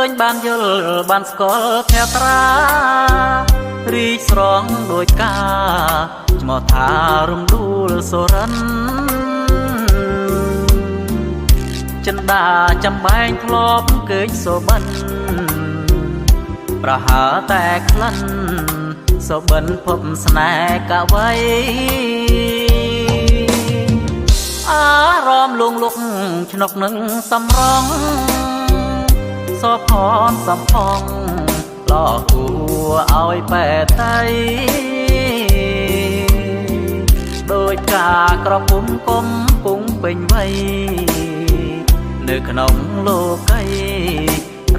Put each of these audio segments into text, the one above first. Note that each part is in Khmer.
ញបានយល់បានស្គាល់theoត្រារីកស្រងដោយការឈ្មោះថារំដួលសូរិនចិន្តាចំបែងធ្លាប់ឃើញសូបិនប្រហើតែក្លិនសូបិនភពស្នេហ៍កវីអារម្មណ៍លងលុកឆ្នុកនឹងសំរងសោផនសំផងឡោគួឲ្យបែតៃដោយការក្រពុំគុំពុងពេញវ័យនៅក្នុងលោកី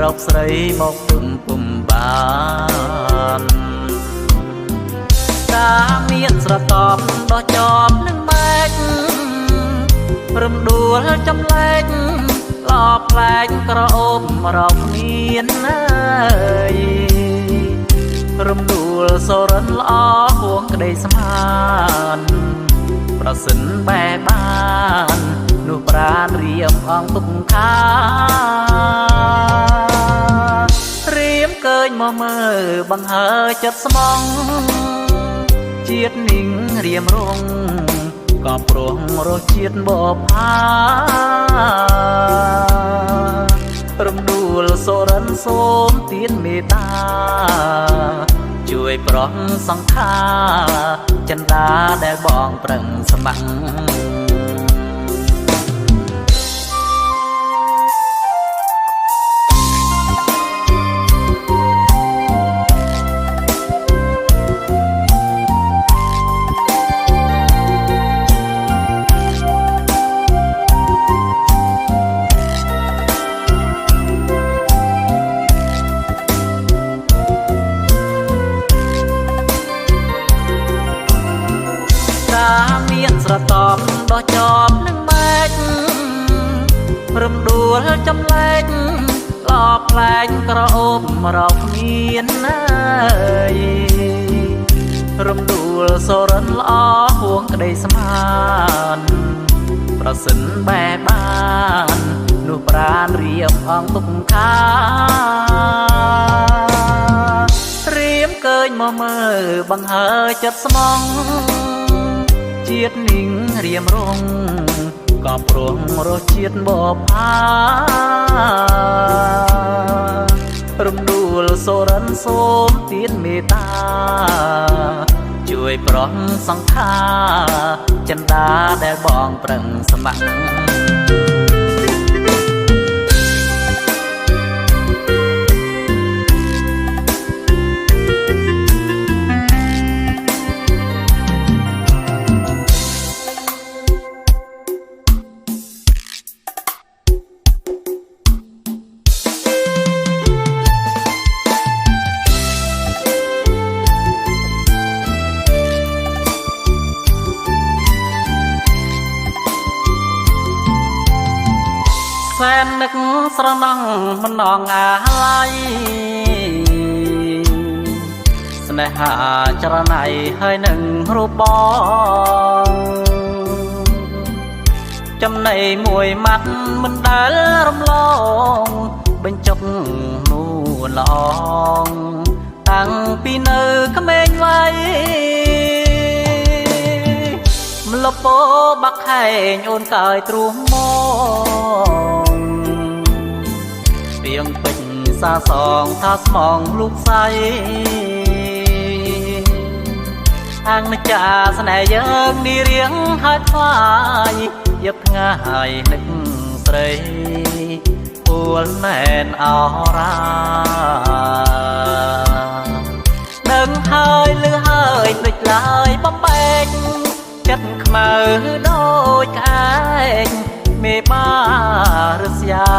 រកស្រីមកពុំពុំបានតាមានស្រតបដោះចប់នឹងម៉ែករំដួលចំលែកឡោផ្លែកក្រអូបរកមានហើយរំដួលសូរិនល្អហួងក្តីស្មានប្រសិនបែបាននោះប្រានរៀមអងទុកខារៀមកើញមកមើលបង្ហើចិត្តស្មងជាតិនិងរៀមរងក៏ព្រោះរសជាតិបបផារំដួលសូរិនសូមទានមេត្តាជួយប្រោះសង្ខាចិន្តាដែលបងប្រឹងស្ម័គ្រមានស្រតបដោះចប់នឹងម៉ែករំដួលចំលែកឡោផ្លែកក្រអូបរកមានហើយរំដួលសូរិនល្អហួងក្តីស្មានប្រសិនបែបាននោះប្រានរៀមអងទុកខារៀមកើញមកមើលបង្ហើចិត្តស្មងជាតិនិងរៀមរងក៏ព្រោះរសជាតិបបផារំដួលសូរិនសូមទានមេត្តាជួយប្រោះសង្ខាចិន្តាដែលបងប្រឹងស្ម័គ្រសែននឹកស្រណងមិនអងអាឡ័យស្នេហាចរណៃហើយនឹងរូបបងចំណៃមួយម៉ាត់មិនដែលរំលងបញ្ចុកនោះល្អងតាំងពីនៅក្មេងវ័យមលពោបាក់ខែងអូនកើយទ្រោះមកទៀងពេញសាសងថាស្មងលូកសៃអាងម្ចាស់ស្នេហ៍យើងនេះរៀងហើយថ្វាយយកថ្ងៃនឹកស្រីពួលណែនអរាដឹងហើយលឺហើយភ្លេចឡើយបំបែកចិត្តខ្មៅដូចក្អែកមេបារស្យា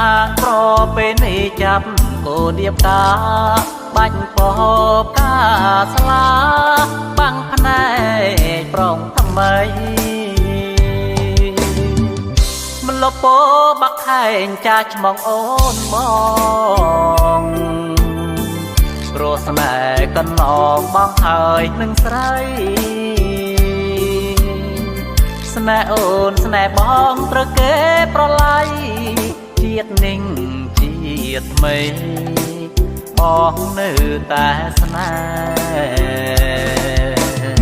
អាប្រពេលនេះចាប់គោដៀបតាបាច់ពោកាស្លាបាំងភ្នែកប្រងថ្មីមលពោបាក់ខែងចាស់ឆ្មងអូនបងព្រោះស្នេហ៍កន្លងបងហើយនឹងស្រីស្នេហ៍អូនស្នេហ៍បងត្រូវគេប្រឡាយ ជាតិninhជាតិថ្មីបងនៅតែស្នេហ៍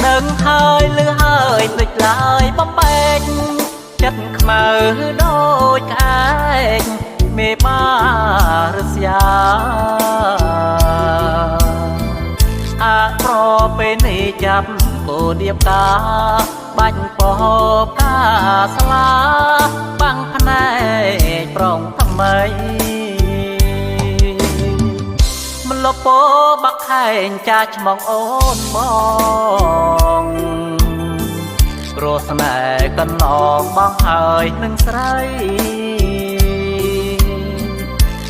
ដឹងហើយលឺហើយភ្លេចឡើយបំបែកចិត្តខ្មៅដូចក្អែកមេបារស្យាអាប្រពេលនេះចាប់គោដៀបកាបាច់ពោកាស្លាបាំងភ្នែកប្រងថ្មីមលពោបាក់ខែងចាឆ្មងអូនបងព្រោះស្នេហ៍កន្លងបងហើយនឹងស្រី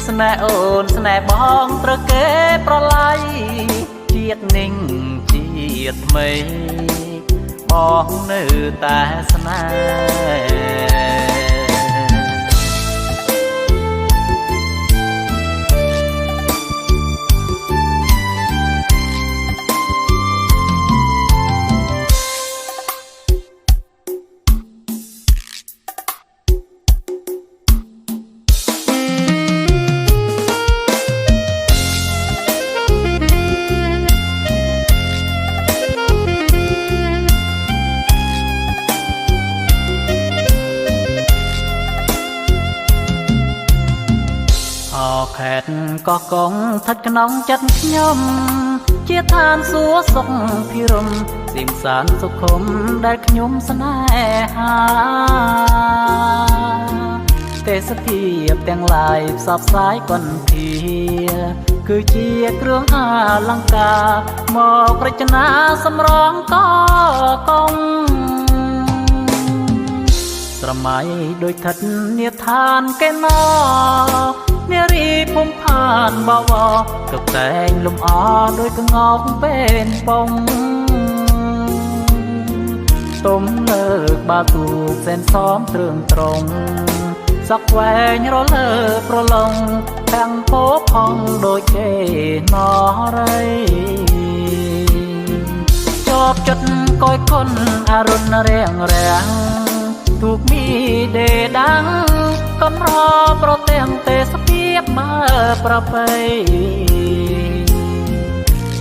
ស្នេហ៍អូនស្នេហ៍បងត្រូវគេប្រឡាយជាតិninhជាតិថ្មីបងនៅតែស្នេហ៍ខេត្តកោះកុងស្ថិតក្នុងចិត្តខ្ញុំជាឋានសួគ៌សុខភិរមសៀងសានសុខុមដែលខ្ញុំស្នេហាទេសភាពទាំងឡាយផ្សព្វផ្សាយកុនធាគឺជាគ្រឿងអលង្ការមករចនាសម្រងកោះកុងស្រមៃដូចឋិតនាឋានកេណោនារីភូមិផានបវរតុបតែងលំអដោយក្ងោកពេលបងទុំលើកបាទូកសែនសមទ្រឿងត្រង់សក់វែងរលើប្រឡងទាំងពោផងដូចគេណរីជាប់ចិត្តកយគុណអរុណរាំងរាំងទូកមីដេដាំងកំរប្រទាំងទេសភាពមើប្រពៃ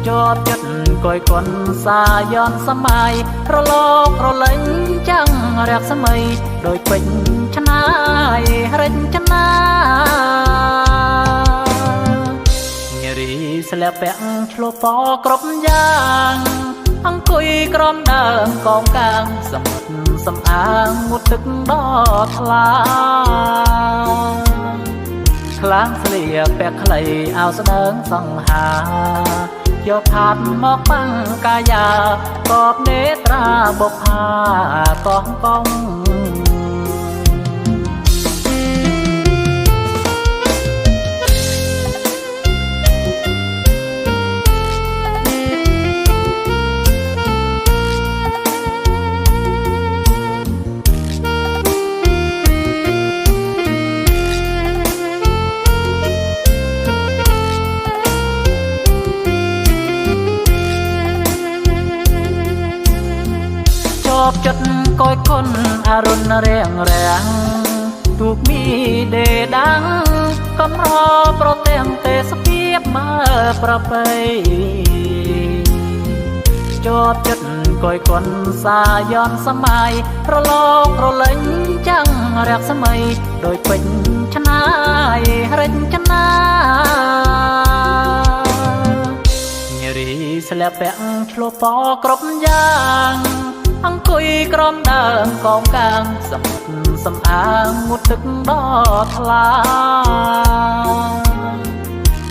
ជាប់ចិត្តកយគុណសាយនសម័យប្រឡោករលែងចាំងរាក់សម័យដោយពេញឆ្នាយរិញចនានារីស្លាពាក់ឆ្លុះពគ្រប់យ៉ាងអង្គុយក្រំដើមកងកាងសមុទ្រសំអាងមុតទឹកដ៏ថ្លាខ្លាំងស្លៀកពាក់ខ្លីអោស្ដើងសង្ហាយកខាត់មកបាំងកាយាកបនេត្រាបុប្ផាកងកងជាប់ចិត្តកយគុណអរុណរាំងរាំងទូកមីដេដាំងកំរប្រទាំងទេសភាពមើប្រពៃជាប់ចិត្តកយគុណសាយនសម័យប្រឡោករលែងចាំងរាក់សម័យដោយពេញឆ្នាយរិញចនានារីស្លាពាក់ឆ្លុះពគ្រប់យ៉ាងអង្គុយក្រំដើមកងកាងសមុទ្រសំអាងមុតទឹកដ៏ថ្លា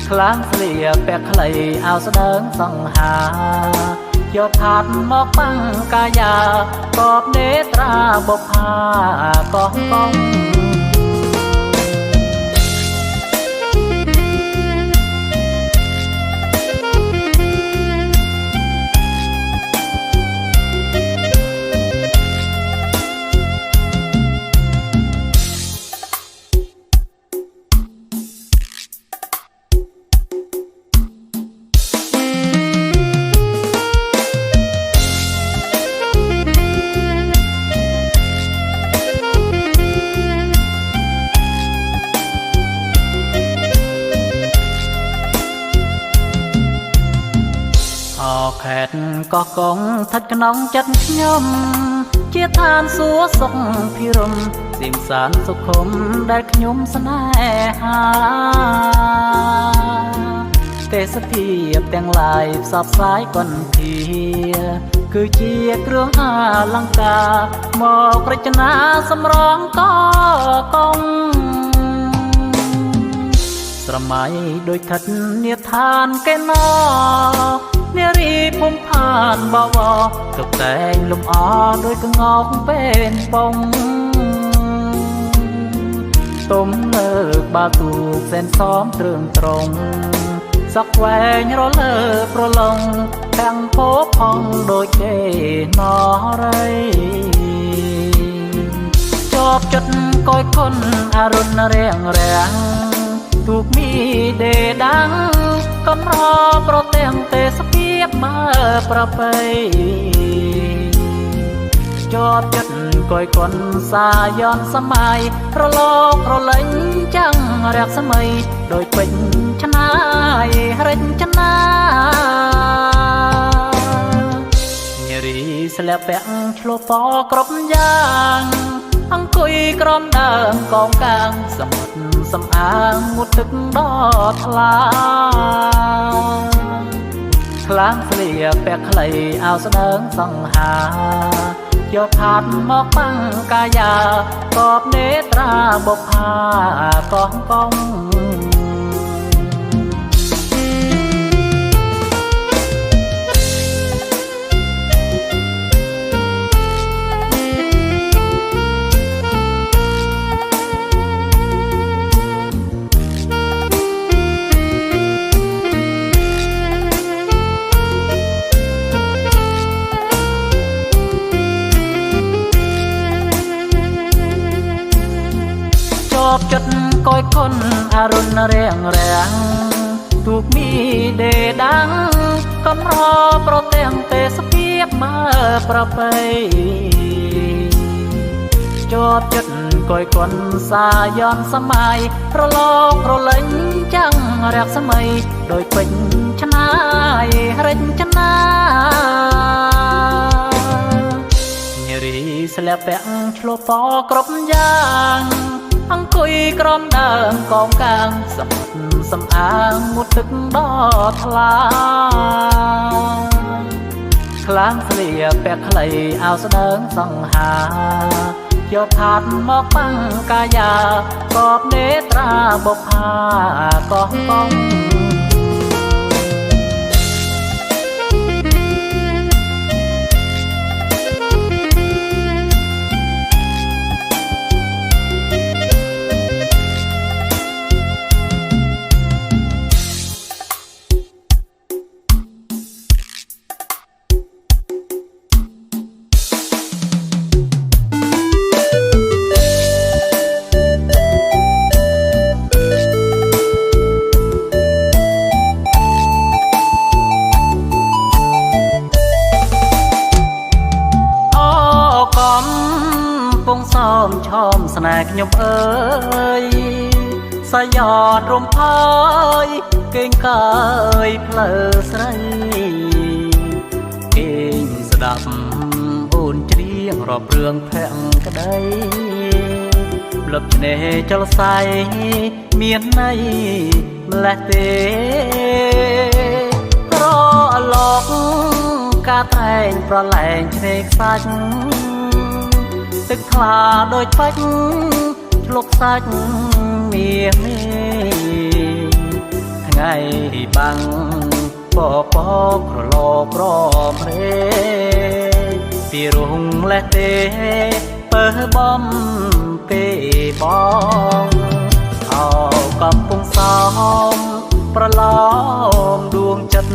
ខ្លាំងស្លៀកពាក់ខ្លីអោស្ដើងសង្ហាយកខាត់មកបាំងកាយាកបនេត្រាបុប្ផាកងកង ខេត្តកោះកុងស្ថិតក្នុងចិត្តខ្ញុំជាឋានសួគ៌សុខភិរមសៀមសានសុខុមដែលខ្ញុំស្នេហាទេសភាពទាំងឡាយផ្សព្វផ្សាយកន្ធាគឺជាគ្រឿងអលង្ការមករចនាសម្រងកកុងស្រមៃដូចថិតនាឋានកេណោនារីភូមិផានបវរតុបតែងលំអដោយក្ងោកពេលបងទុំលើកបាទូកសែនសមត្រឹងត្រង់សក់វែងរលើប្រឡងទាំងពោផងដូចគេណរីជាប់ចិត្តកយគុណអរុណរាំងរាំងទូកមីដេដាំងកំរប្រទាំងទេសភាពមើប្រពៃជាប់ចិត្តកយគុណសាយនសម័យប្រឡោកប្រលែងចាំងរះសម័យដោយពេញឆ្នាយរិញ្ចនានារីស្លាប់ពាក់ឆ្លុះពណ៌គ្រប់យ៉ាងអង្គុយក្រោមដើមកងកាងសមុទ្រសំអាងងូតទឹកដ៏ថ្លាខ្លាំងស្លៀកពាក់ខ្លីអាវស្ដើងសង្ហាយកខាត់មកបាំងកាយាកបនេត្រាបុប្ផាកងកងចិត្តកយគុណអរុណរាំងរាំងទូកមីដេដាំងកំរប្រទាំងទេសភាពមើប្រពៃជាប់ចិត្តកយគុណសាយនសម័យប្រឡោកប្រលែងចាំងរះសម័យដោយពេញឆ្នាយរិញ្ចនានារីស្លាប់ពាក់ឆ្លុះពណ៌គ្រប់យ៉ាងអង្គុយក្រោមដើមកងកាងសមុទ្រសំអាងងូតទឹកដ៏ថ្លាខ្លាំងស្លៀកពាក់ខ្លីអាវស្ដើងសង្ហាយកខាត់មកបាំងកាយាកបនេត្រាបុប្ផាកងកងសមឆោមស្នេហ៍ខ្ញុំអើយសាយ៉តរំភើយគេងកើយផ្លូវស្រីគេងស្ដាប់អូនច្រៀងរាប់រឿងភក្តីប្លឹបឆ្នេរចលស័យមានន័យម្លេះទេក្រឡកការតែងប្រឡែងឆ្នេរខ្សាច់ទឹកថ្លាដូចបាច់ឆ្លុកសាច់មាមេថ្ងៃបាំងពពកក្រឡកក្រព្រេពីរុងលេះទេពើបំពេបងអោកំពុងសមប្រឡំដួងចិត្ត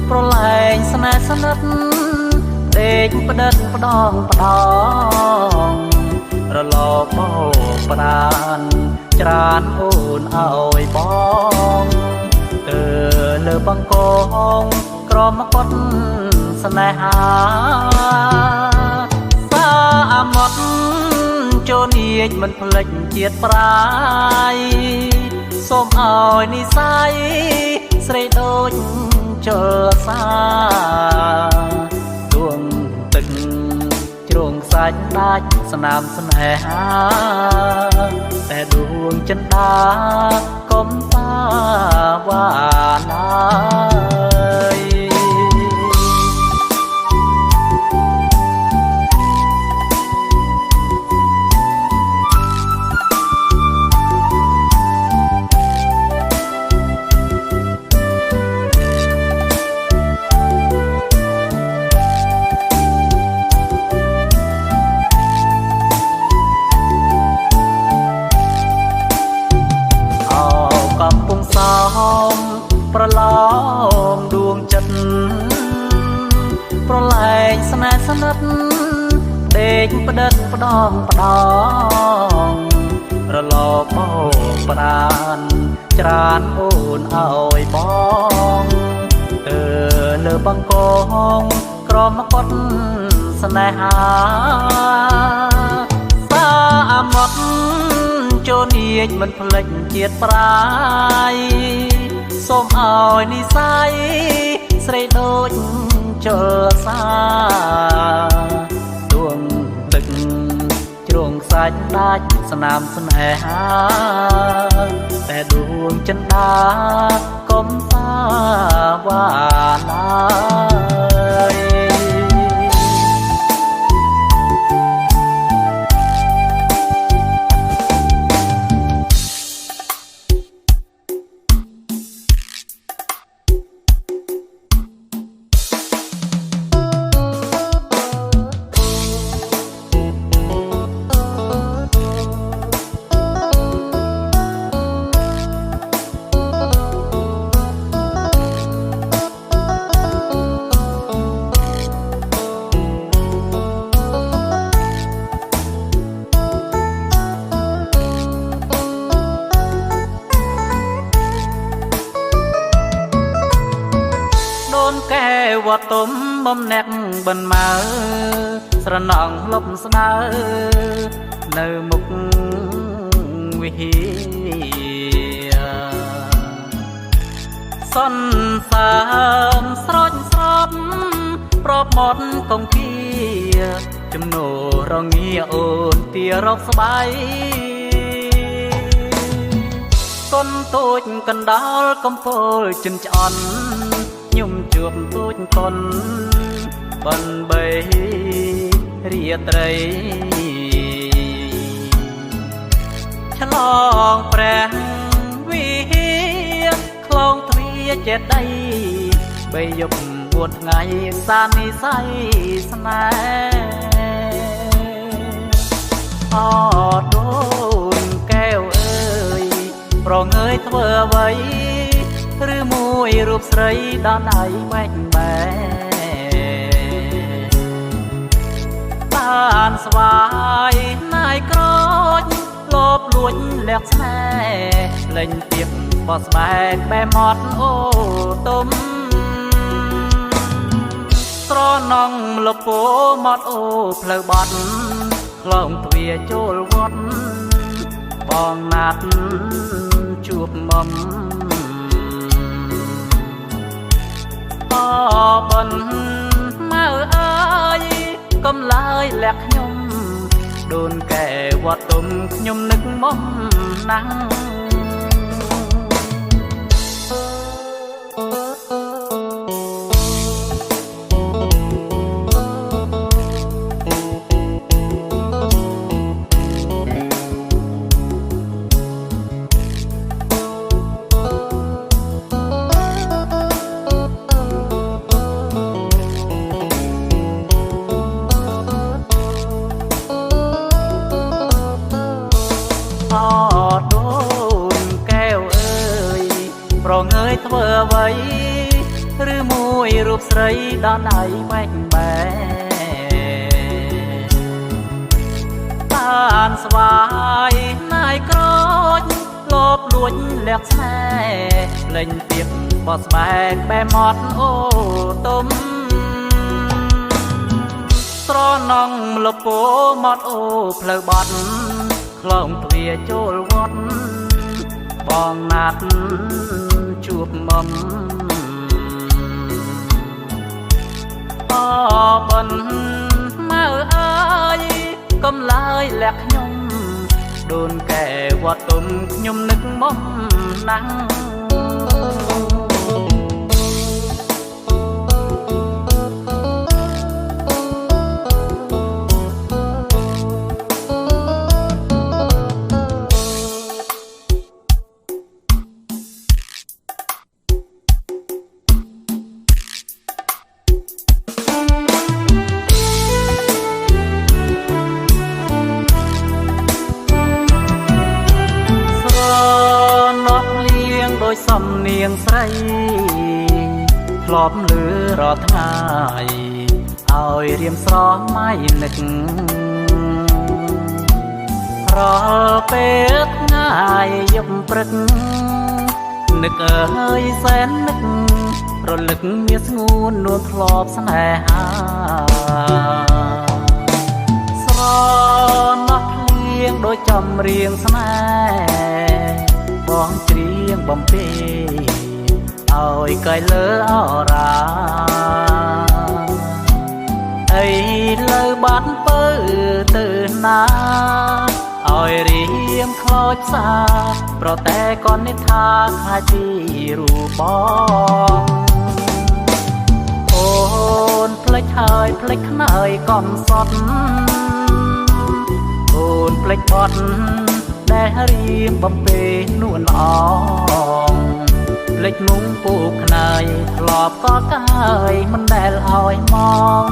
ប្រឡែងស្នេហ៍ស្និទ្ធដេកផ្ដិតផ្ដងផ្ដងរលកបោផ្ដានច្រានអូនឲ្យបងទៅលើបង្គងក្រមកត់ស្នេហាសាមត់ចូលនាចមិនភ្លេចជាតិប្រាយសូមឲ្យនិស័យស្រីដូច ជលសាដួងទឹកជ្រងសាច់ដាច់ស្នាមស្នេហាតែដួងចិន្តាកុំតាវ៉ាណាប្រឡំដួងចិត្តប្រឡែងស្នេហ៍ស្និទ្ធដេកផ្ដិតផ្ដងផ្ដងរលកបោប្រានច្រានអូនឲ្យបងលើបង្គងក្រមកត់ស្នេហាសាមត់ចូលនាចមិនភ្លេចជាតិប្រាយសូមឲ្យនិស័យស្រីដូចជលសាដួងទឹកជ្រងសាច់ដាច់ស្នាមស្នេហាតែដួងចិន្តាកុំតាវ៉ាណាកែវត្តទុំបំណាក់បិនមើស្រណងលប់ស្ដើនៅមុខវិហារសន្សាមស្រោចស្រពប្របមាត់កងគៀចំណូលរងាអូនទារកស្បៃកុនតូចកណ្ដាលកំពូលចិនឆ្អន់ខ្ញុំជួបទូចកុនបនបីរាត្រីឆ្លងព្រះវិហារខ្លងទ្វារចេតិយបីយប់ពួតថ្ងៃសានិស័យស្នេហ៍អដូនកែវអើយប្រងើយធ្វើអ្វីឬមួយរូបស្រីដល់ដៃបែកបែបានស្វាយណាយក្រោចលបលួចលះស្នេហ៍លេងទៀបបោះស្បែកបែមាត់អូទុំស្រណងលពោមាត់អូផ្លូវបាត់ខ្លងទ្វារចូលវត្តបងណាត់ជួបមុំបនម៉ៅអើយកុំឡើយលាក់ខ្ញុំដូនកែវត្តទុំខ្ញុំនឹកមកណាំង ប្រងើយធ្វើអ្វីឬមួយរូបស្រីដល់ដៃបែកបែបានស្វាយណាយក្រោចលបលួចលះស្នេហ៍លេងទៀបបោះស្បែកបែមាត់អូទុំស្រណងលពោមាត់អូផ្លូវបាត់ខ្លងទ្វារចូលវត្តបងណាត់ជួបមុំ បិនម៉ៅអើយកុំឡើយលាក់ខ្ញុំដូនកែវត្តទុំខ្ញុំនឹកមកណាំងសំនៀងស្រីធ្លាប់លឺរាល់ថ្ងៃឲ្យរៀមស្រស់ម៉ៃនឹករាល់ពេលថ្ងៃយប់ព្រឹកនឹកអើយសែននឹករលឹកមានស្ងួននួនធ្លាប់ស្នេហាស្រណោះភ្លៀងដូចចំរៀងស្នេហ៍បងច្រៀងបំពេឲ្យកែលើអរាអីលើបាត់ពើទៅណាឲ្យរៀមខ្លោចផ្សាប្រតែកននិថាខ្លាចពីរូបបងអូនផ្លេចហើយផ្លេចខ្នើយកំសត់អូនផ្លេចបត់ដែលរៀមបំពេនួនអងលេចមុងពូខ្នើយធ្លាប់ក៏កាយមិនដែលឲ្យមក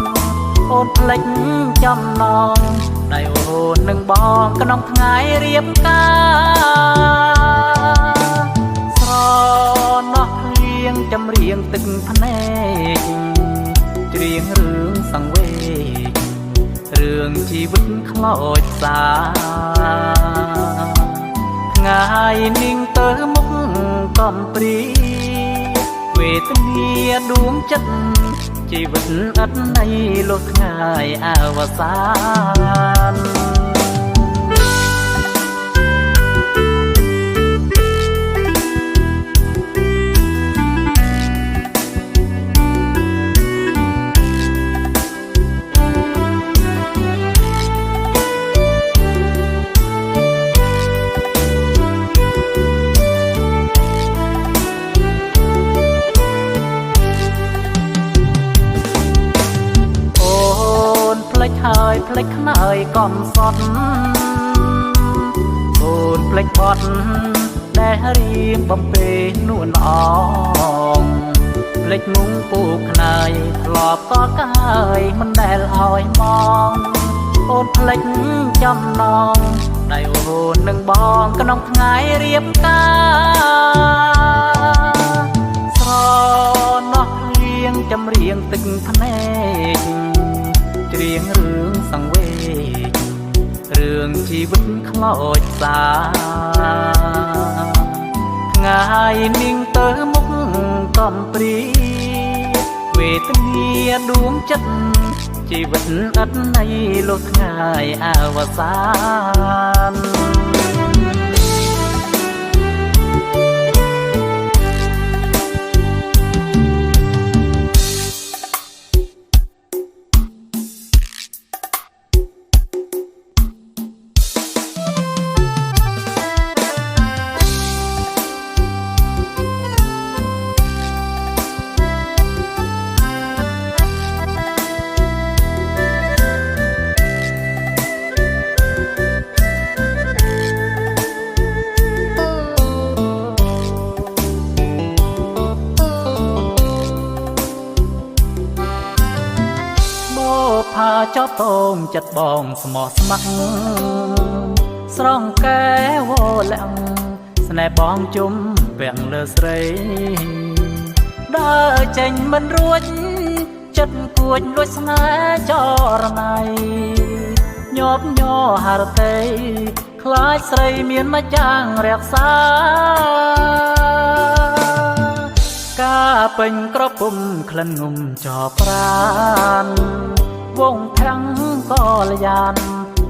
អូនផ្លេចចំណងដៃអូននឹងបងក្នុងថ្ងៃរៀបការស្រណោះភ្លៀងចម្រៀងទឹកភ្នែកច្រៀងរឿងសង្វេគរឿងជីវិតខ្លោចសាថ្ងៃនាងទៅមុខកំព្រីវេទនាដួងចិត្តជីវិតឥតន័យលុះថ្ងៃអវសានហើយផ្លេចខ្នើយកំសត់អូនផ្លេចបត់ដែលរៀមបំពេនួនអងផ្លេចមុងពូខ្នើយធ្លាប់ក៏កាយមិនដែលឲ្យមកអូនផ្លេចចំណងដៃអូននឹងបងក្នុងថ្ងៃរៀបការស្រណោះភ្លៀងចម្រៀងទឹកភ្នែកច្រៀងរឿងសង្វេគរឿងជីវិតខ្លោចសាថ្ងៃនាងទៅមុខកំព្រីវេទនាដួងចិត្តជីវិតឥតន័យលុះថ្ងៃអវសានផាចោតតងចិត្តបងស្មោះស្ម័គ្រស្រងកែវលាំងស្នេហ៍បងជុំពាំងលើស្រីដើរចេញមិនរួចចិត្តគួចលួចស្នេហ៍ចរណៃញាប់ញ័រហារតីខ្លាចស្រីមានមកយ៉ាងរក្សាការពេញក្រពុំក្លិនងុំចោប្រានវងខាំងក៏លយ៉ាន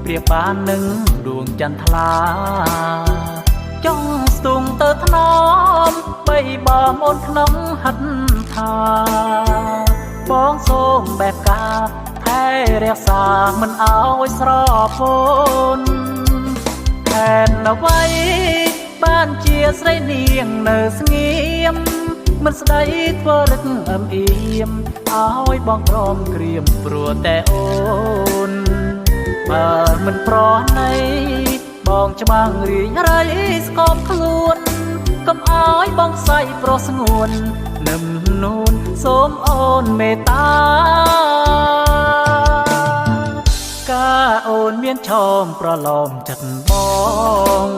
ព្រាបបាននឹងដួងចន្ទថ្លាចង់ស្ទុងទៅថ្នមបីបងអូនក្នុងហិតថាបងសូមបែបការ រក្សាមិនឲ្យស្រពន់แทนអ្វីបានជាស្រីនាងនៅស្ងៀមមិនស្ដីធ្វើរឹកអឹមអៀមឲ្យបងព្រមក្រៀមព្រោះតែអូនបើមិនប្រណីបងច្បាំងរៀងរៃស្គមខ្លួនកុំឲ្យបងខ្សែប្រុសស្ងួននឹមនូនសូមអូនមេត្តាការអូនមានឆោមប្រឡំចិត្តបង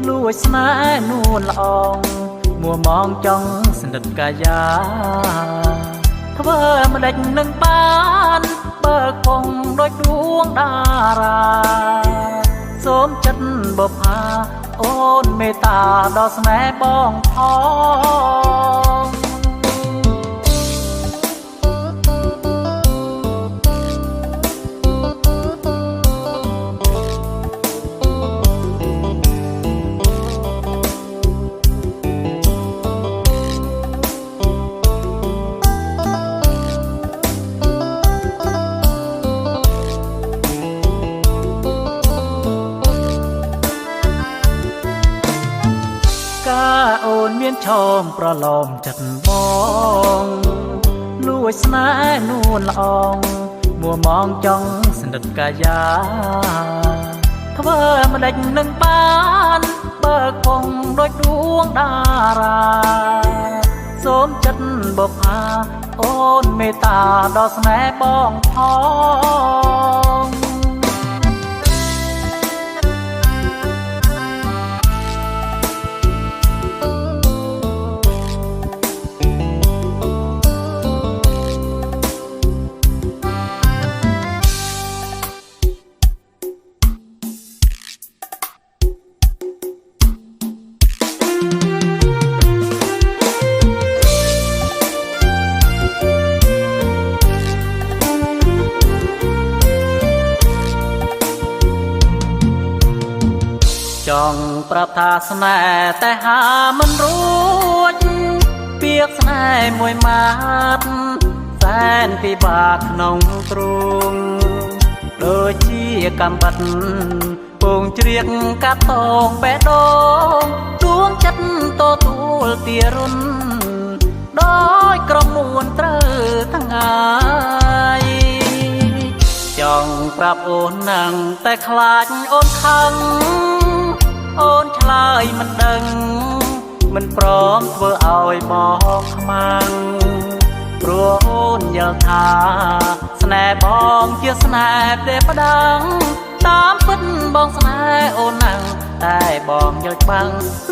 លួចស្នេហ៍នួនល្អងមួមងចង់ស្និទ្ធកាយាធ្វើម្ដេចនឹងបានបើគង់ដូចដួងតារាសូមចិត្តបុប្ផាអូនមេត្តាដល់ស្នេហ៍បងផងអូនមានឆោមប្រឡំចិត្តបងលួចស្នេហ៍នួនល្អងមួមងចង់ស្និទ្ធកាយាធ្វើម្ដេចនឹងបានបើគង់ដូចដួងតារាសូមចិត្តបុប្ផាអូនមេត្តាដល់ស្នេហ៍បងផងចង់ប្រាប់ថាស្នេហ៍តែហាមិនរួចពាក្យស្នេហ៍មួយម៉ាត់សែនពិបាកក្នុងទ្រូងដូចជាកំបិតពងជ្រៀកកាត់តងបេះដូងទួងចិត្តតទួលទារុនដោយក្រមួនត្រូវថ្ងៃចង់ប្រាប់អូននឹងតែខ្លាចអូនខឹងអូនឆ្លើយមិនដឹងមិនព្រមធ្វើឲ្យបងខ្មាំងព្រោះអូនយល់ថាស្នេហ៍បងជាស្នេហ៍ទេផ្ដាំងតាមពិតបងស្នេហ៍អូនណាំងតែបងយល់ច្បាំង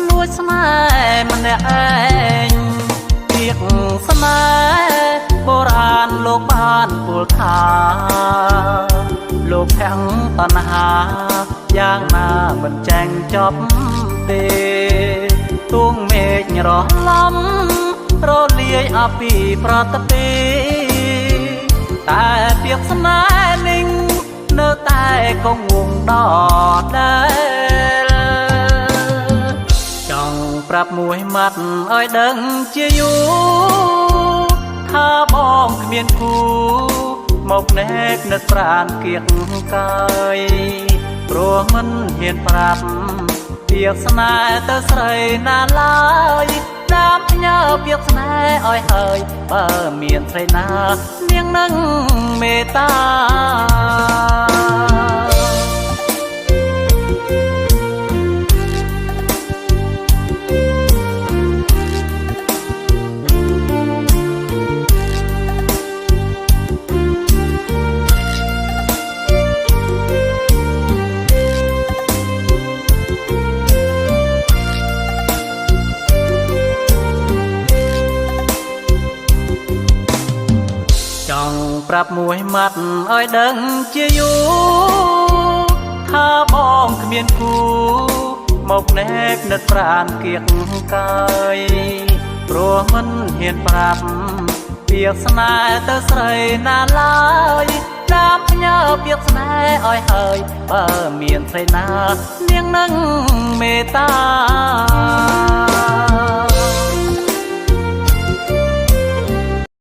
លួចស្នេហ៍ម្នាក់ឯងពាក្យស្នេហ៍បុរាណលោកបានពោលថាលោកភ័ងតណ្ហាយ៉ាងណាមិនចាញ់ចប់ទេទួងមេឃរលំរលាយអពីប្រតិពីតែពាក្យស្នេហ៍នេះនៅតែគង់វង្សដដែលចង់ប្រាប់មួយម៉ាត់ឲ្យដឹងជាយូរថាបងគ្មានគូមកណែកនឹកប្រានគៀកកាយព្រោះមិនហ៊ានប្រាប់ពាក្យស្នេហ៍ទៅស្រីណាឡើយតាមផ្ញើពាក្យស្នេហ៍ឲ្យហើយបើមានស្រីណានាងនឹងមេត្តាចង់ប្រាប់មួយម៉ាត់ឲ្យដឹងជាយូរថាបងគ្មានគូមកណែកនឹកប្រានគៀកកាយព្រោះមិនហ៊ានប្រាប់ពាក្យស្នេហ៍ទៅស្រីណាឡើយតាមផ្ញើពាក្យស្នេហ៍ឲ្យហើយបើមានស្រីណានាងនឹងមេត្តា